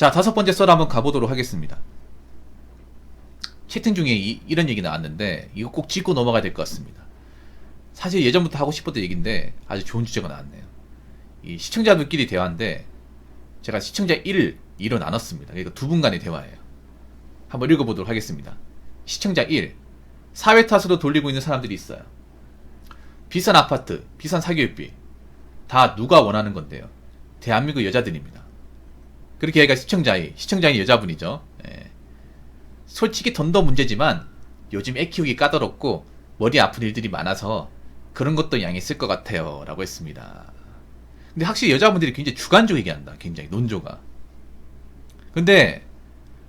자, 5번째 썰 한번 가보도록 하겠습니다. 채팅 중에 이런 얘기 나왔는데 이거 꼭 짚고 넘어가야 될 것 같습니다. 사실 예전부터 하고 싶었던 얘기인데 아주 좋은 주제가 나왔네요. 이 시청자들끼리 대화인데 제가 시청자 1, 2로 나눴습니다. 그러니까 두 분 간의 대화예요. 한번 읽어보도록 하겠습니다. 시청자 1. 사회 탓으로 돌리고 있는 사람들이 있어요. 비싼 아파트, 비싼 사교육비 다 누가 원하는 건데요? 대한민국 여자들입니다. 그렇게 얘가 시청자인 여자분이죠. 예. 솔직히 돈도 문제지만 요즘 애 키우기 까다롭고 머리 아픈 일들이 많아서 그런 것도 양해 쓸 것 같아요 라고 했습니다. 근데 확실히 여자분들이 굉장히 주관적 얘기한다. 굉장히 논조가. 근데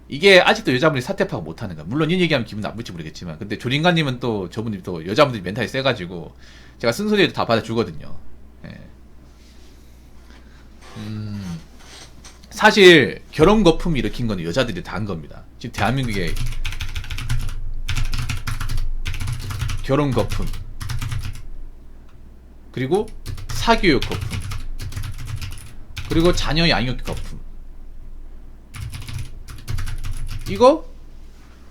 이게 아직도 여자분들이 사태 파악 못하는 거야. 물론 이 얘기하면 기분 나쁠지 모르겠지만 근데 조린가님은 또 저분이 또 여자분들이 멘탈이 세가지고 제가 쓴소리에도 다 받아주거든요. 예. 사실 결혼 거품 일으킨 건 여자들이 다 한 겁니다. 지금 대한민국에 결혼 거품 그리고 사교육 거품 그리고 자녀 양육 거품 이거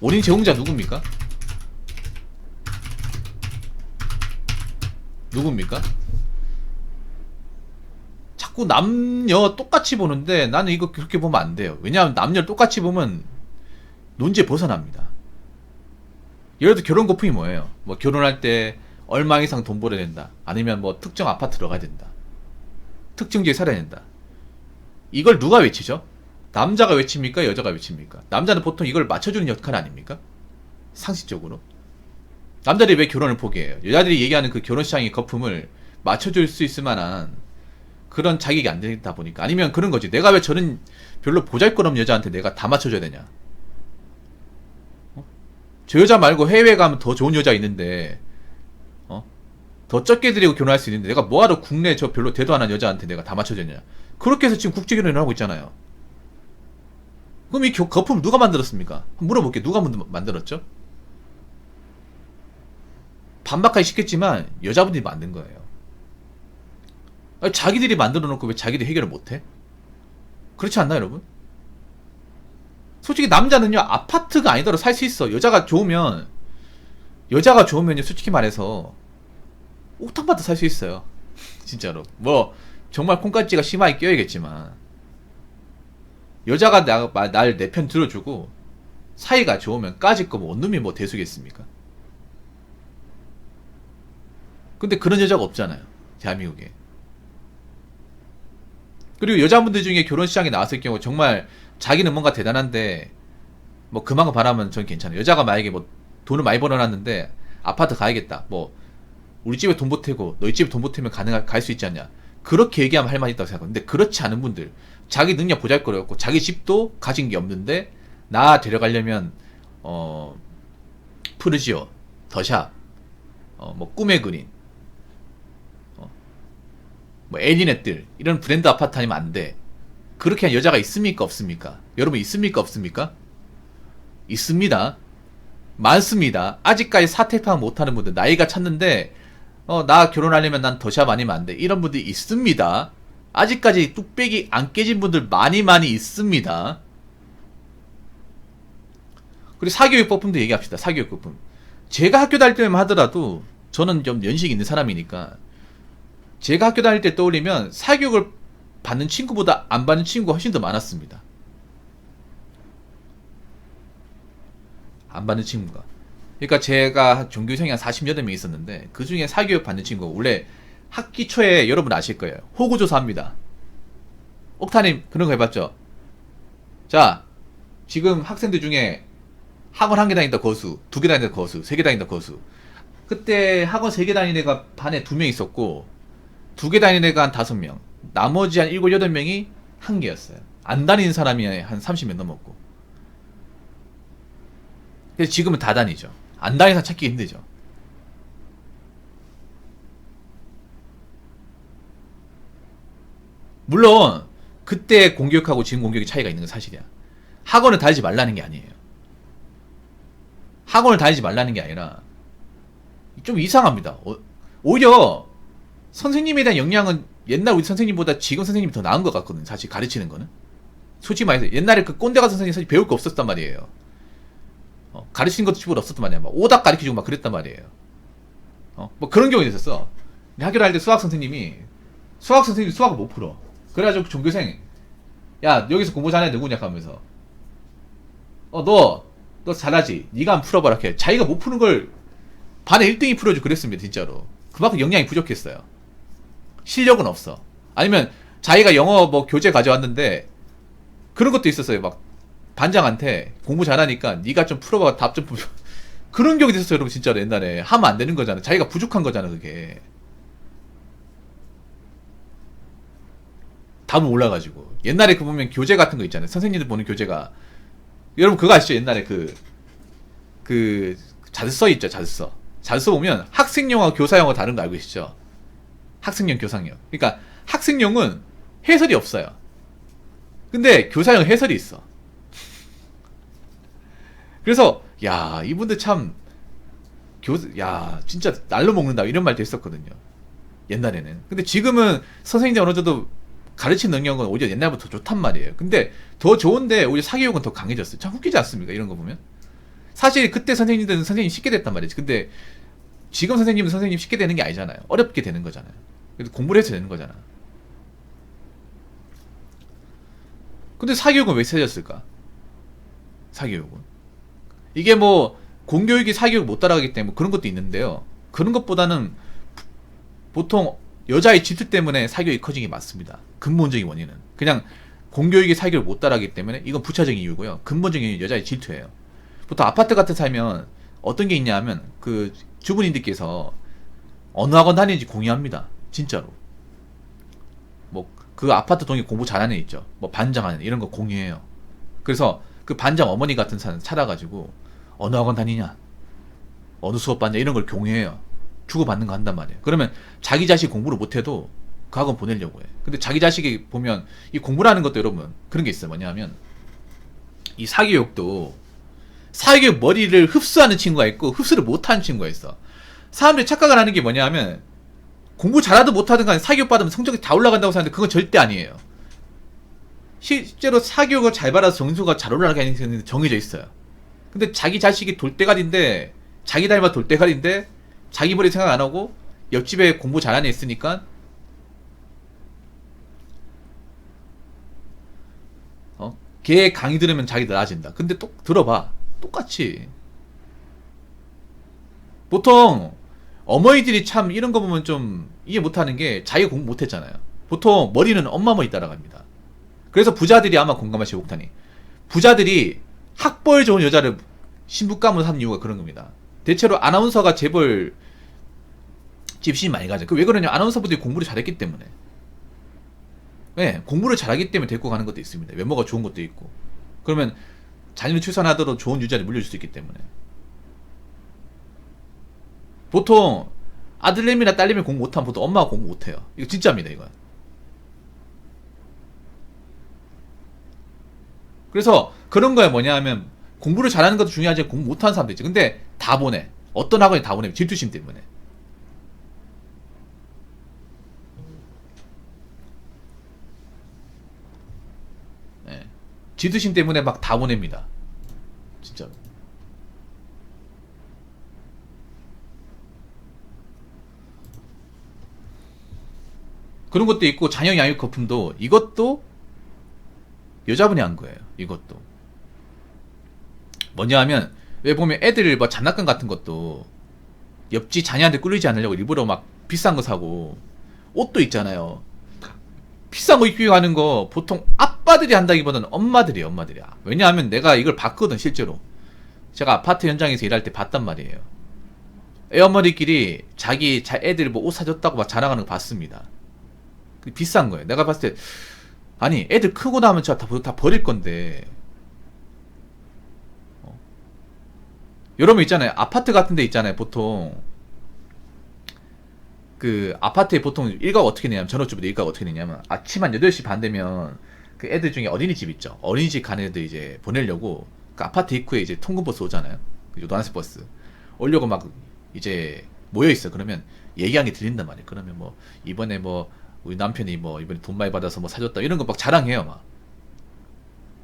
원인 제공자 누굽니까? 자꾸 남녀 똑같이 보는데 나는 이거 그렇게 보면 안 돼요. 왜냐하면 남녀를 똑같이 보면 논지에 벗어납니다. 예를 들어 결혼 거품이 뭐예요? 뭐 결혼할 때 얼마 이상 돈 벌어야 된다. 아니면 뭐 특정 아파트 들어가야 된다. 특정 지에 살아야 된다. 이걸 누가 외치죠? 남자가 외칩니까? 여자가 외칩니까? 남자는 보통 이걸 맞춰주는 역할 아닙니까? 상식적으로. 남자들이 왜 결혼을 포기해요? 여자들이 얘기하는 그 결혼 시장의 거품을 맞춰줄 수 있을 만한 그런 자격이 안 되다 보니까. 아니면 그런 거지. 내가 왜 저는 별로 보잘것없는 여자한테 내가 다 맞춰줘야 되냐? 저 여자 말고 해외 가면 더 좋은 여자 있는데 더 적게 드리고 결혼할 수 있는데 내가 뭐하러 국내 저 별로 대도 안 한 여자한테 내가 다 맞춰줬냐? 그렇게 해서 지금 국제결혼을 하고 있잖아요. 그럼 이 거품을 누가 만들었습니까? 물어볼게. 누가 만들었죠? 반박하기 쉽겠지만 여자분들이 만든 거예요. 아니, 자기들이 만들어 놓고 왜 자기들이 해결을 못해? 그렇지 않나 여러분? 솔직히 남자는요 아파트가 아니더라도 살 수 있어. 여자가 좋으면요 솔직히 말해서 옥탑마다 살 수 있어요. 진짜로. 뭐 정말 콩깍지가 심하게 껴야겠지만 여자가 날 내 편 들어주고 사이가 좋으면 까짓 거 뭐 원룸이 뭐 대수겠습니까? 근데 그런 여자가 없잖아요 대한민국에. 그리고 여자분들 중에 결혼시장에 나왔을 경우 정말 자기는 뭔가 대단한데 뭐 그만큼 바라면 전 괜찮아요. 여자가 만약에 뭐 돈을 많이 벌어놨는데 아파트 가야겠다. 뭐 우리 집에 돈 보태고 너희 집에 돈 보태면 갈 수 있지 않냐. 그렇게 얘기하면 할 말이 있다고 생각합니다. 근데 그렇지 않은 분들 자기 능력 보잘것없고 자기 집도 가진 게 없는데 나 데려가려면 푸르지오, 더샵, 뭐 꿈의 그린, 뭐 엘리넷들 이런 브랜드 아파트 아니면 안 돼. 그렇게 한 여자가 있습니까 없습니까? 여러분 있습니까 없습니까? 있습니다. 많습니다. 아직까지 사태 파악 못하는 분들 나이가 찼는데 나 결혼하려면 난 더샵 아니면 안 돼. 이런 분들이 있습니다. 아직까지 뚝배기 안 깨진 분들 많이 있습니다. 그리고 사교육 거품도 얘기합시다. 사교육 거품. 제가 학교 다닐 때만 하더라도 저는 좀 연식이 있는 사람이니까 제가 학교 다닐 때 떠올리면 사교육을 받는 친구보다 안 받는 친구가 훨씬 더 많았습니다. 안 받는 친구가. 그러니까 제가 종교생이 한 48명 있었는데 그 중에 사교육 받는 친구가 원래 학기 초에 여러분 아실 거예요. 호구조사합니다. 옥타님 그런 거 해봤죠? 자, 지금 학생들 중에 학원 1개 다닌다 거수, 2개 다닌다 거수, 3개 다닌다 거수. 그때 학원 3개 다니는 애가 반에 2명 있었고 2개 다니는 애가 한 5명, 나머지 한 7, 8명이 1개였어요. 안 다니는 사람이 한 30명 넘었고. 그래서 지금은 다 다니죠. 안 다니는 사람 찾기 힘들죠. 물론 그때 공교육하고 지금 공교육이 차이가 있는 건 사실이야. 학원을 다니지 말라는 게 아니에요. 학원을 다니지 말라는 게 아니라 좀 이상합니다. 오히려 선생님에 대한 역량은 옛날 우리 선생님보다 지금 선생님이 더 나은 것 같거든요. 사실 가르치는 거는. 솔직히 말해서 옛날에 그 꼰대 같은 선생님 사실 배울 거 없었단 말이에요. 가르치는 것도 집으로 없었단 말이야. 막 오답 가르쳐주고 막 그랬단 말이에요. 뭐 그런 경우도 있었어. 학교를 할 때 수학 선생님이 수학을 못 풀어. 그래가지고 전교생, 야 여기서 공부 잘하는 애 누구냐 하면서, 너 잘하지, 네가 한번 풀어봐라. 이렇게 자기가 못 푸는 걸 반에 1등이 풀어주고 그랬습니다. 진짜로. 그만큼 역량이 부족했어요. 실력은 없어. 아니면 자기가 영어 뭐 교재 가져왔는데 그런 것도 있었어요. 막 반장한테 공부 잘하니까 네가 좀 풀어봐, 답 좀 풀어. 그런 경우도 있었어요. 여러분 진짜로. 옛날에 하면 안 되는 거잖아. 자기가 부족한 거잖아. 그게 답은 몰라가지고. 옛날에 그 보면 교재 같은 거 있잖아요. 선생님들 보는 교재가, 여러분 그거 아시죠? 옛날에 그 자습서 있죠. 자습서 보면 학생용하고 교사용하고 다른 거 알고 계시죠? 학생용, 교사용. 그러니까 학생용은 해설이 없어요. 근데 교사용 해설이 있어. 그래서 야 이분들 참 야 진짜 날로 먹는다 이런 말도 했었거든요. 옛날에는. 근데 지금은 선생님들 어느 정도 가르치는 능력은 오히려 옛날부터 좋단 말이에요. 근데 더 좋은데 오히려 사교육은 더 강해졌어요. 참 웃기지 않습니까? 이런 거 보면. 사실 그때 선생님들은 선생님 쉽게 됐단 말이지. 근데 지금 선생님은 선생님 쉽게 되는 게 아니잖아요. 어렵게 되는 거잖아요. 그래서 공부를 해서 되는 거잖아. 근데 사교육은 왜 세졌을까? 사교육은 이게 뭐 공교육이 사교육 못 따라가기 때문에 그런 것도 있는데요. 그런 것보다는 보통 여자의 질투 때문에 사교육이 커진 게 맞습니다. 근본적인 원인은 그냥 공교육이 사교육을 못 따라가기 때문에, 이건 부차적인 이유고요. 근본적인 이유는 여자의 질투예요. 보통 아파트 같은 살면 어떤 게 있냐 하면 그 주부님들께서 어느 학원 다니는지 공유합니다. 진짜로. 뭐 그 아파트 동에 공부 잘하는 애 있죠. 뭐 반장하는 이런 거 공유해요. 그래서 그 반장 어머니 같은 사람 찾아가지고 어느 학원 다니냐, 어느 수업 받냐 이런 걸 공유해요. 주고받는 거 한단 말이에요. 그러면 자기 자식 공부를 못해도 그 학원 보내려고 해. 근데 자기 자식이 보면 이 공부라는 것도 여러분 그런 게 있어요. 뭐냐면 이 사교육도 사교육 머리를 흡수하는 친구가 있고 흡수를 못하는 친구가 있어. 사람들이 착각을 하는 게 뭐냐면 공부 잘하든 못하든 간에 사교육 받으면 성적이 다 올라간다고 생각하는데 그건 절대 아니에요. 실제로 사교육을 잘 받아서 점수가 잘 올라가는 게 정해져 있어요. 근데 자기 자식이 돌대가리인데, 자기 닮아 돌대가리인데 자기 머리 생각 안 하고 옆집에 공부 잘하는 애 있으니까 걔 강의 들으면 자기 나아진다. 근데 또 들어봐. 똑같이. 보통 어머니들이 참 이런 거 보면 좀 이해 못하는 게, 자기가 공부 못했잖아요. 보통 머리는 엄마 머리 따라갑니다. 그래서 부자들이 아마 공감하시고, 옥탄이 부자들이 학벌 좋은 여자를 신부감으로 사는 이유가 그런 겁니다. 대체로 아나운서가 재벌 집신이 많이 가죠. 그 왜 그러냐? 아나운서분들이 공부를 잘했기 때문에. 네, 공부를 잘하기 때문에 데리고 가는 것도 있습니다. 외모가 좋은 것도 있고. 그러면 자녀를 출산하더라도 좋은 유자를 물려줄 수 있기 때문에. 보통 아들내미나 딸내미 공부 못하면 보통 엄마가 공부 못해요. 이거 진짜입니다. 이거. 그래서 그런 거야. 뭐냐 하면 공부를 잘하는 것도 중요하지만 공부 못하는 사람도 있지. 근데 다 보내. 어떤 학원에 다 보내. 질투심 때문에. 네. 질투심 때문에 막 다 보냅니다. 진짜로. 그런 것도 있고, 자녀 양육 거품도, 이것도 여자분이 한 거예요. 이것도 뭐냐 하면, 왜 보면 애들 뭐 장난감 같은 것도 옆집 자녀한테 꿀리지 않으려고 일부러 막 비싼 거 사고, 옷도 있잖아요. 비싼 거 입기 하는 거 보통 아빠들이 한다기보다는 엄마들이에요. 엄마들이야. 왜냐하면 내가 이걸 봤거든. 실제로 제가 아파트 현장에서 일할 때 봤단 말이에요. 애엄마들끼리 자기 애들 뭐 옷 사줬다고 막 자랑하는 거 봤습니다. 비싼 거예요. 내가 봤을 때, 아니 애들 크고 나면 진짜 다 버릴 건데. 여러분 있잖아요. 아파트 같은 데 있잖아요. 보통 그 아파트에 보통 일과가 어떻게 되냐면, 전업주부들 일과가 어떻게 되냐면, 아침 한 8시 반 되면 그 애들 중에 어린이집 있죠. 어린이집 가는 애들 이제 보내려고 그 아파트 입구에 이제 통근버스 오잖아요. 그 노란색 버스 오려고 막 이제 모여있어. 그러면 얘기하는 게 들린단 말이에요. 그러면 뭐 이번에 뭐 우리 남편이 뭐 이번에 돈 많이 받아서 뭐 사줬다 이런 거 막 자랑해요. 막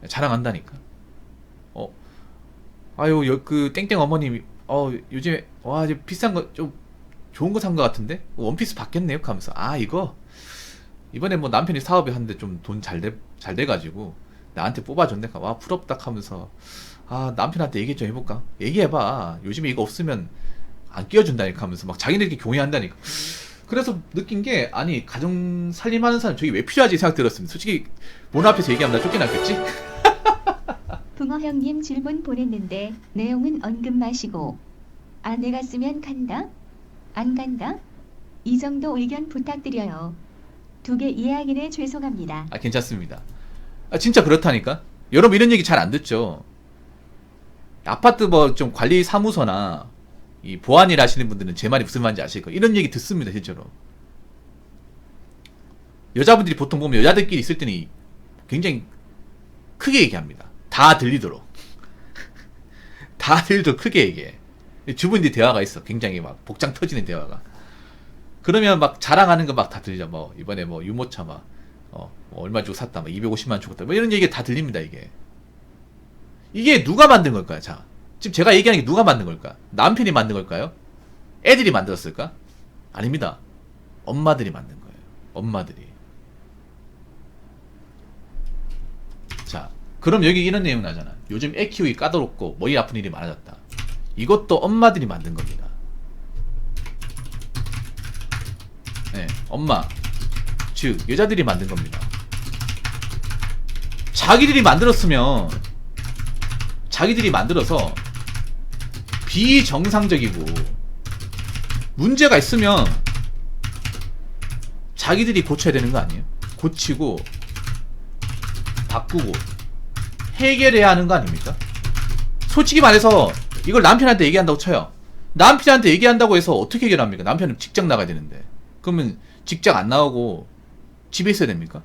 자랑한다니까. 어, 아유, 그 땡땡 어머님이 요즘에 와, 이제 비싼 거 좀 좋은 거 산 거 같은데 원피스 받겠네요 하면서 이거 이번에 뭐 남편이 사업에 하는데 좀 돈 잘 돼가지고 나한테 뽑아줬네. 와, 부럽다 하면서 남편한테 얘기 좀 해볼까? 얘기해봐. 요즘에 이거 없으면 안 끼워준다니까 하면서 막 자기네들끼리 교회한다니까. 그래서 느낀 게, 아니, 가정 살림하는 사람 저기 왜 필요하지 생각 들었습니다. 솔직히 문 앞에서 얘기하면 나 쫓겨났겠지? 붕어 형님 질문 보냈는데 내용은 언급 마시고 내가 쓰면 간다? 안 간다? 이 정도 의견 부탁드려요. 두 개 이해하기에 죄송합니다. 괜찮습니다. 진짜 그렇다니까? 여러분 이런 얘기 잘 안 듣죠? 아파트 뭐 좀 관리 사무소나 이 보안 일 하시는 분들은 제 말이 무슨 말인지 아실 거예요. 이런 얘기 듣습니다, 실제로. 여자분들이 보통 보면 여자들끼리 있을 때는 굉장히 크게 얘기합니다. 다 들리도록. 다 들리도록 크게 얘기해. 주부인들 대화가 있어. 굉장히 막 복장 터지는 대화가. 그러면 막 자랑하는 거 막 다 들리죠. 뭐 이번에 뭐 유모차 막 뭐 얼마 주고 샀다. 막 250만 주고 샀다. 뭐 이런 얘기 다 들립니다, 이게. 이게 누가 만든 걸까요? 자, 지금 제가 얘기하는 게 누가 만든 걸까? 남편이 만든 걸까요? 애들이 만들었을까? 아닙니다. 엄마들이 만든 거예요. 엄마들이. 자, 그럼 여기 이런 내용 나잖아. 요즘 애 키우기 까다롭고 머리 아픈 일이 많아졌다. 이것도 엄마들이 만든 겁니다. 네, 엄마, 즉 여자들이 만든 겁니다. 자기들이 만들어서 비정상적이고 문제가 있으면 자기들이 고쳐야 되는 거 아니에요? 고치고 바꾸고 해결해야 하는 거 아닙니까? 솔직히 말해서 이걸 남편한테 얘기한다고 쳐요. 남편한테 얘기한다고 해서 어떻게 해결합니까? 남편은 직장 나가야 되는데. 그러면 직장 안 나오고 집에 있어야 됩니까?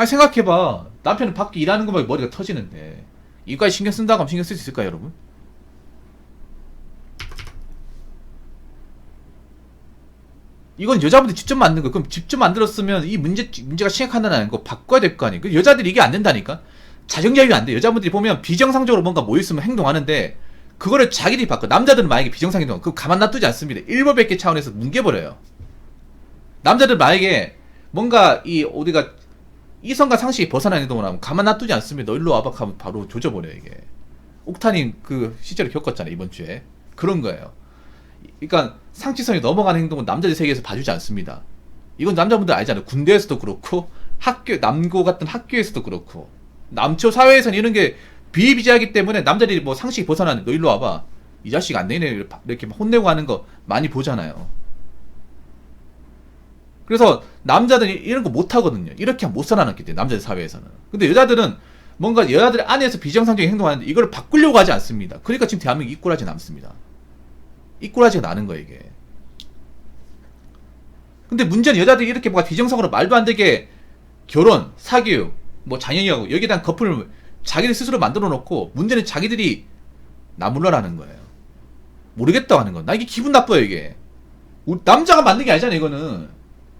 생각해봐. 남편은 밖에 일하는 것만 머리가 터지는데 이거까지 신경 쓴다고 하면 신경 쓸 수 있을까요, 여러분? 이건 여자분들이 직접 만든 거. 그럼 직접 만들었으면 이 문제가 심각하다는 거 바꿔야 될 거 아니에요. 여자들이 이게 안 된다니까? 자정자유 안 돼. 여자분들이 보면 비정상적으로 뭔가 모였으면 행동하는데 그거를 자기들이 바꿔. 남자들은 만약에 비정상 행동, 그거 가만 놔두지 않습니다. 일벌백계 차원에서 뭉개버려요. 남자들 만약에 뭔가 어디가 이성과 상식이 벗어난 행동을 하면 가만 놔두지 않습니다. 너 일로 와봐 하면 바로 조져버려요, 이게. 옥타님 그 실제로 겪었잖아요, 이번 주에. 그런 거예요. 그러니까 상치성이 넘어가는 행동은 남자들 세계에서 봐주지 않습니다. 이건 남자분들 알잖아요. 군대에서도 그렇고 남고 같은 학교에서도 그렇고 남초 사회에서는 이런 게 비일비재하기 때문에 남자들이 뭐 상식이 벗어나는, 너 일로 와봐, 이 자식 안 되네, 이렇게 혼내고 하는 거 많이 보잖아요. 그래서 남자들이 이런 거 못 하거든요. 이렇게 하면 못 살아남기 때문에, 남자들 사회에서는. 근데 여자들은 뭔가 여자들 안에서 비정상적인 행동하는데 이걸 바꾸려고 하지 않습니다. 그러니까 지금 대한민국 이꼴하지 않습니다. 이꼴하지가 나는 거예요, 이게. 근데 문제는 여자들이 이렇게 뭔가 비정상으로 말도 안 되게 결혼, 사교육, 뭐 자녀하고 여기에 대한 커플을 자기들 스스로 만들어 놓고, 문제는 자기들이 나물러라는 거예요. 모르겠다고 하는 거. 나 이게 기분 나빠요, 이게. 남자가 만든 게 아니잖아, 이거는.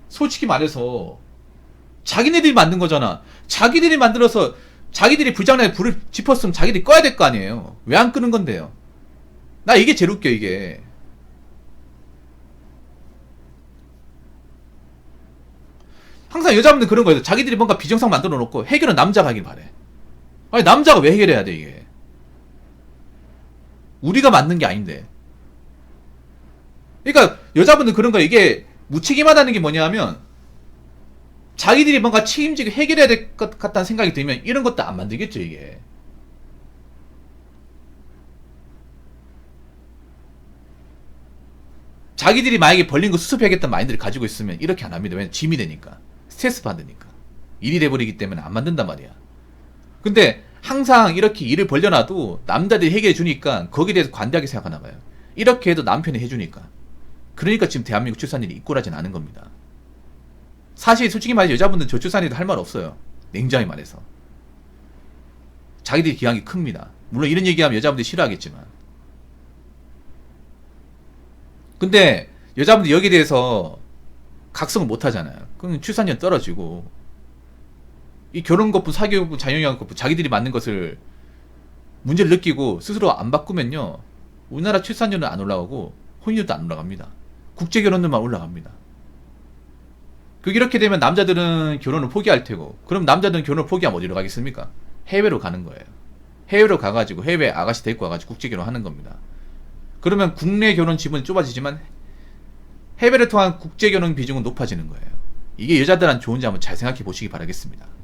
솔직히 말해서 자기네들이 만든 거잖아. 자기들이 만들어서 자기들이 불장난에 불을 짚었으면 자기들이 꺼야 될 거 아니에요. 왜 안 끄는 건데요? 나 이게 제일 웃겨, 이게. 항상 여자분들 그런 거예요. 자기들이 뭔가 비정상 만들어 놓고 해결은 남자가 하길 바래. 아니, 남자가 왜 해결해야 돼, 이게? 우리가 만든 게 아닌데. 그러니까 여자분들 그런 거예요. 이게 무책임하다는 게 뭐냐 하면 자기들이 뭔가 책임지고 해결해야 될 것 같다는 생각이 들면 이런 것도 안 만들겠죠, 이게. 자기들이 만약에 벌린 거 수습해야겠다는 마인드를 가지고 있으면 이렇게 안 합니다. 왜냐면 짐이 되니까. 스트레스 받으니까. 일이 돼버리기 때문에 안 만든단 말이야. 근데 항상 이렇게 일을 벌려놔도 남자들이 해결해 주니까 거기에 대해서 관대하게 생각하나 봐요. 이렇게 해도 남편이 해주니까. 그러니까 지금 대한민국 출산율이 이꼴하진 않은 겁니다. 사실 솔직히 말해서 여자분들 저출산에도 할 말 없어요. 냉정히 말해서. 자기들이 기한이 큽니다. 물론 이런 얘기하면 여자분들이 싫어하겠지만. 근데 여자분들이 여기에 대해서 각성을 못 하잖아요. 그럼 출산율 떨어지고. 이 결혼거부, 사교육부, 자녀양거부 자기들이 맞는 것을 문제를 느끼고 스스로 안 바꾸면요, 우리나라 출산율은 안 올라가고 혼인율도 안 올라갑니다. 국제결혼율만 올라갑니다. 그 이렇게 되면 남자들은 결혼을 포기할 테고, 그럼 남자들은 결혼을 포기하면 어디로 가겠습니까? 해외로 가는 거예요. 해외로 가가지고 해외 아가씨 데리고 와가지고 국제결혼하는 겁니다. 그러면 국내 결혼 지분이 좁아지지만 해외를 통한 국제결혼 비중은 높아지는 거예요. 이게 여자들한테 좋은지 한번 잘 생각해 보시기 바라겠습니다.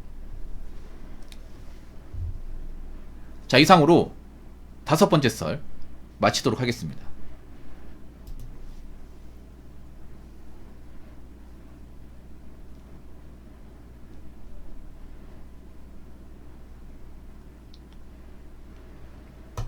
자, 이상으로 5번째 썰 마치도록 하겠습니다.